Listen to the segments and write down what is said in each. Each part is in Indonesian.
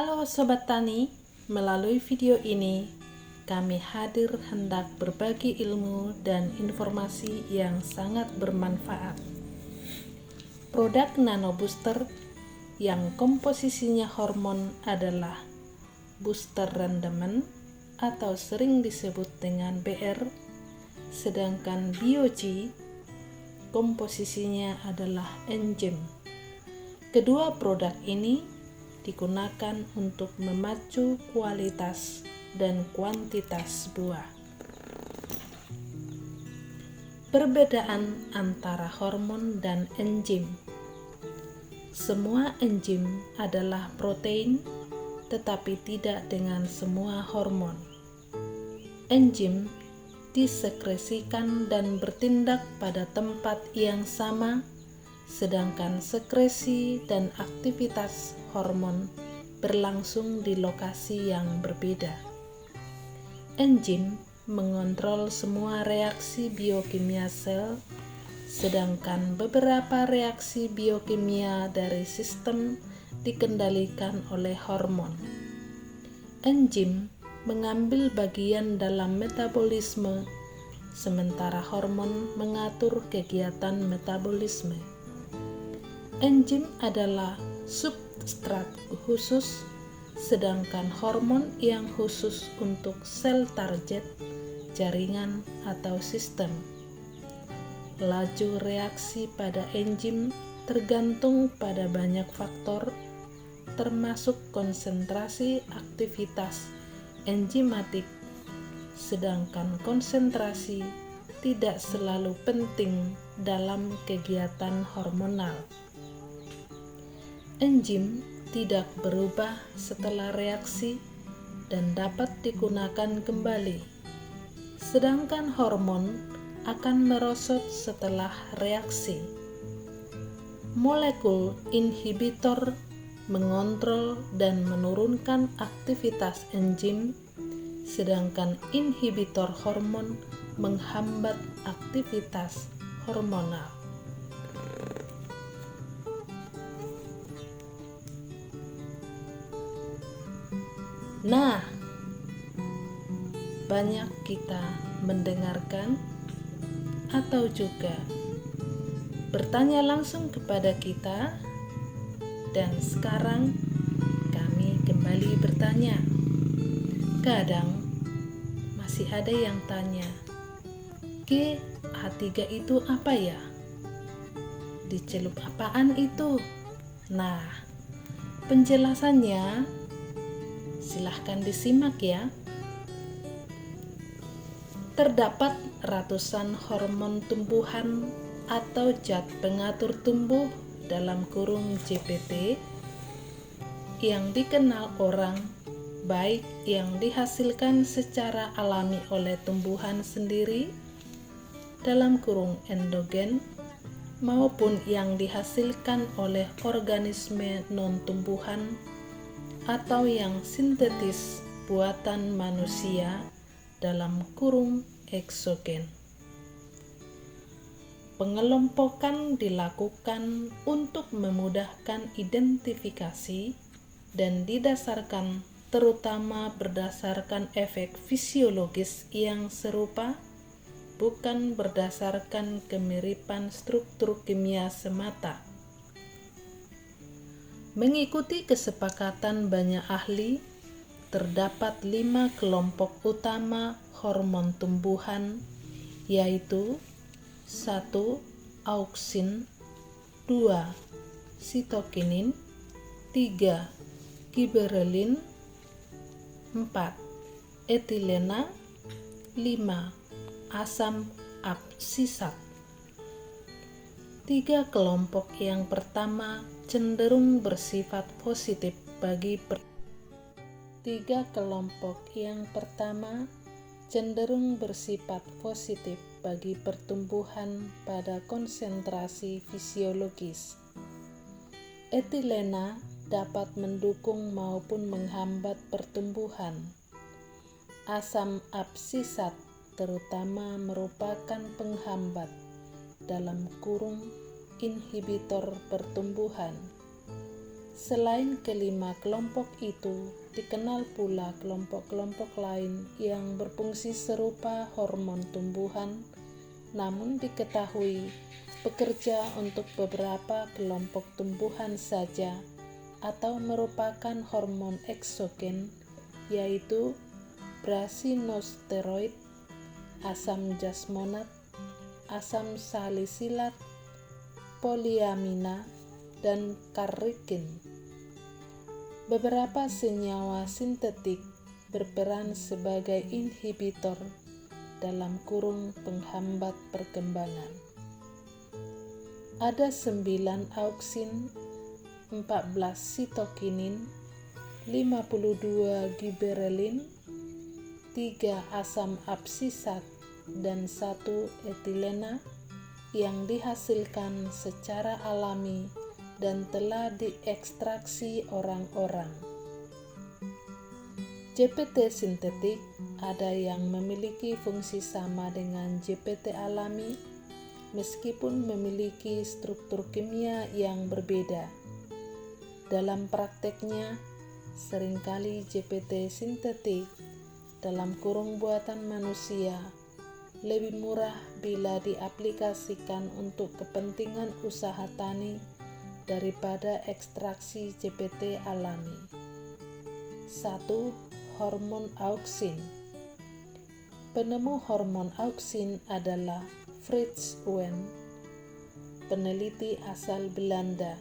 Halo Sobat Tani, melalui video ini kami hadir hendak berbagi ilmu dan informasi yang sangat bermanfaat. Produk Nano Booster yang komposisinya hormon adalah Booster Randomen atau sering disebut dengan BR, sedangkan Bioji komposisinya adalah enzim. Kedua produk ini digunakan untuk memacu kualitas dan kuantitas buah. Perbedaan antara hormon dan enzim. Semua enzim adalah protein, tetapi tidak dengan semua hormon. Enzim disekresikan dan bertindak pada tempat yang sama, sedangkan sekresi dan aktivitas hormon berlangsung di lokasi yang berbeda. Enzim mengontrol semua reaksi biokimia sel, sedangkan beberapa reaksi biokimia dari sistem dikendalikan oleh hormon. Enzim mengambil bagian dalam metabolisme, sementara hormon mengatur kegiatan metabolisme. Enzim adalah substrat khusus, sedangkan hormon yang khusus untuk sel target, jaringan, atau sistem. Laju reaksi pada enzim tergantung pada banyak faktor, termasuk konsentrasi aktivitas enzimatik, sedangkan konsentrasi tidak selalu penting dalam kegiatan hormonal. Enzim tidak berubah setelah reaksi dan dapat digunakan kembali, sedangkan hormon akan merosot setelah reaksi. Molekul inhibitor mengontrol dan menurunkan aktivitas enzim, sedangkan inhibitor hormon menghambat aktivitas hormonal. Nah, banyak kita mendengarkan atau juga bertanya langsung kepada kita, dan sekarang kami kembali bertanya. Kadang masih ada yang tanya, GH3 itu apa ya? Dicelup apaan itu? Nah, penjelasannya silahkan disimak ya. Terdapat ratusan hormon tumbuhan atau zat pengatur tumbuh dalam kurung ZPT yang dikenal orang, baik yang dihasilkan secara alami oleh tumbuhan sendiri dalam kurung endogen maupun yang dihasilkan oleh organisme non-tumbuhan atau yang sintetis buatan manusia dalam kurung eksogen. Pengelompokan dilakukan untuk memudahkan identifikasi dan didasarkan terutama berdasarkan efek fisiologis yang serupa, bukan berdasarkan kemiripan struktur kimia semata. Mengikuti kesepakatan banyak ahli, terdapat 5 kelompok utama hormon tumbuhan, yaitu 1. Auksin, 2. Sitokinin, 3. Giberelin, 4. Etilena, 5. Asam absisat. 3 kelompok yang pertama cenderung bersifat positif bagi pertumbuhan pada konsentrasi fisiologis. Etilena dapat mendukung maupun menghambat pertumbuhan. Asam absisat terutama merupakan penghambat dalam kurung inhibitor pertumbuhan. Selain kelima kelompok itu, dikenal pula kelompok-kelompok lain yang berfungsi serupa hormon tumbuhan, namun diketahui bekerja untuk beberapa kelompok tumbuhan saja atau merupakan hormon eksogen, yaitu brasinosteroid, asam jasmonat, asam salisilat, poliamina, dan karnitin. Beberapa senyawa sintetik berperan sebagai inhibitor (penghambat perkembangan). Ada 9 auksin, 14 sitokinin, 52 giberelin, 3 asam absisat, dan 1 etilena yang dihasilkan secara alami dan telah diekstraksi orang-orang. GPT sintetik ada yang memiliki fungsi sama dengan GPT alami, meskipun memiliki struktur kimia yang berbeda. Dalam prakteknya, seringkali GPT sintetik (buatan manusia) lebih murah bila diaplikasikan untuk kepentingan usaha tani daripada ekstraksi GPT alami. 1. Hormon auksin. Penemu hormon auksin adalah Frits Went, peneliti asal Belanda.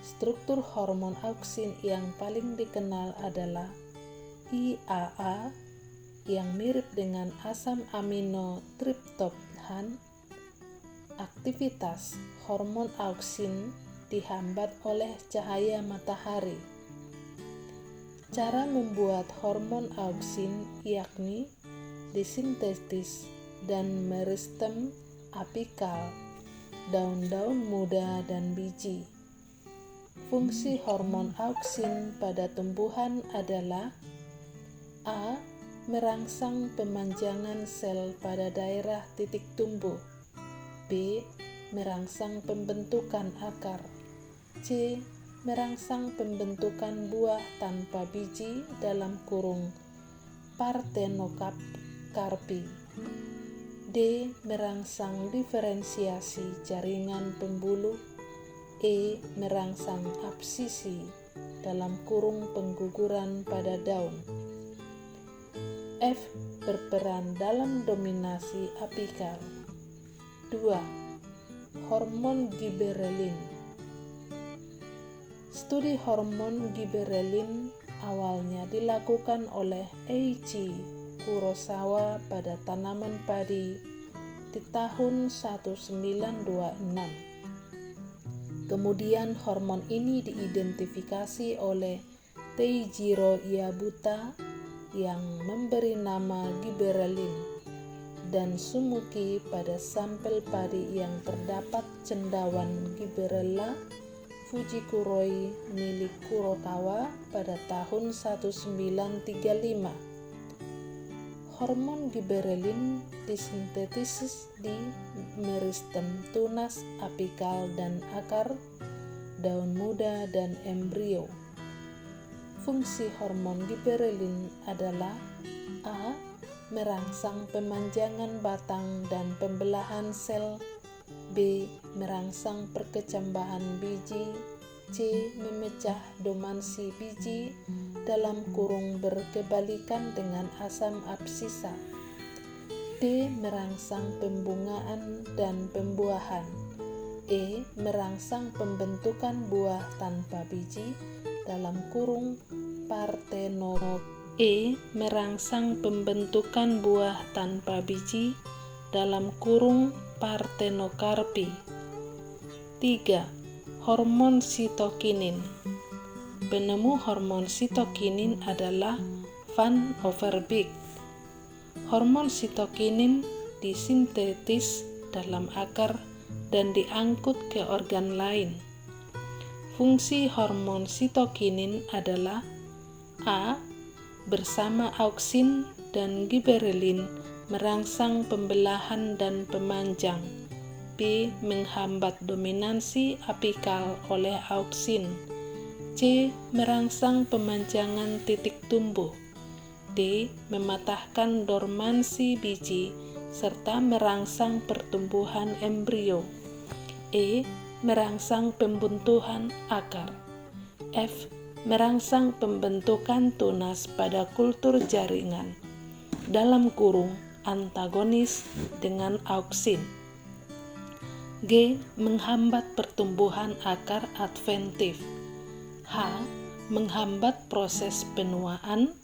Struktur hormon auksin yang paling dikenal adalah IAA yang mirip dengan asam amino triptofan. Aktivitas hormon auksin dihambat oleh cahaya matahari. Cara membuat hormon auksin yakni disintesis dan meristem apikal, daun-daun muda dan biji. Fungsi hormon auksin pada tumbuhan adalah A. Merangsang pemanjangan sel pada daerah titik tumbuh. B. Merangsang pembentukan akar. C. Merangsang pembentukan buah tanpa biji (partenokarpi). D. Merangsang diferensiasi jaringan pembuluh. E. Merangsang absisi (pengguguran pada daun). F. Berperan dalam dominasi apikal. 2. Hormon giberelin. Studi hormon giberelin awalnya dilakukan oleh Eiichi Kurosawa pada tanaman padi di tahun 1926. Kemudian hormon ini diidentifikasi oleh Teijiro Yabuta yang memberi nama giberelin, dan Sumuki pada sampel padi yang terdapat cendawan Gibberella fujikuroi milik Kurokawa pada tahun 1935. Hormon giberelin disintesis di meristem tunas apikal dan akar, daun muda, dan embrio. Fungsi hormon giberelin adalah A. Merangsang pemanjangan batang dan pembelahan sel. B. Merangsang perkecambahan biji. C. Memecah dominasi biji berkebalikan dengan asam absisat. D. Merangsang pembungaan dan pembuahan. E. Merangsang pembentukan buah tanpa biji (partenokarpi). E. Merangsang pembentukan buah tanpa biji (partenokarpi). 3. Hormon sitokinin. Penemu hormon sitokinin adalah Van Overbeek. Hormon sitokinin disintetis dalam akar dan diangkut ke organ lain. Fungsi hormon sitokinin adalah A. Bersama auksin dan giberelin merangsang pembelahan dan pemanjang. B. Menghambat dominasi apikal oleh auksin. C. Merangsang pemanjangan titik tumbuh. D. Mematahkan dormansi biji serta merangsang pertumbuhan embrio. E. Merangsang pembentukan akar. F. Merangsang pembentukan tunas pada kultur jaringan (antagonis dengan auksin). G. Menghambat pertumbuhan akar adventif. H. Menghambat proses penuaan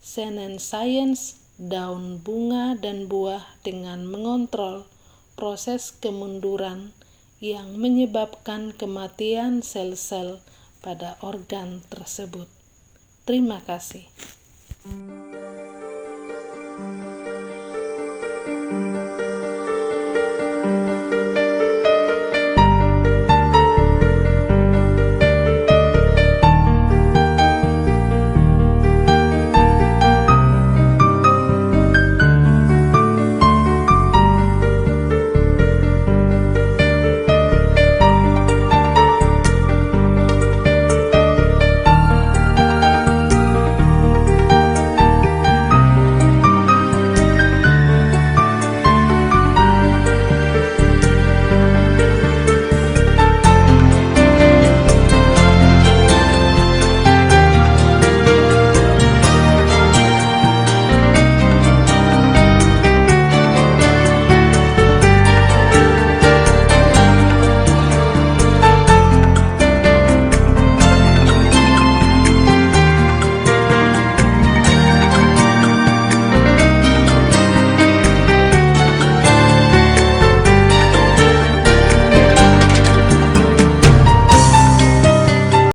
(senescence) daun, bunga, dan buah dengan mengontrol proses kemunduran yang menyebabkan kematian sel-sel pada organ tersebut. Terima kasih.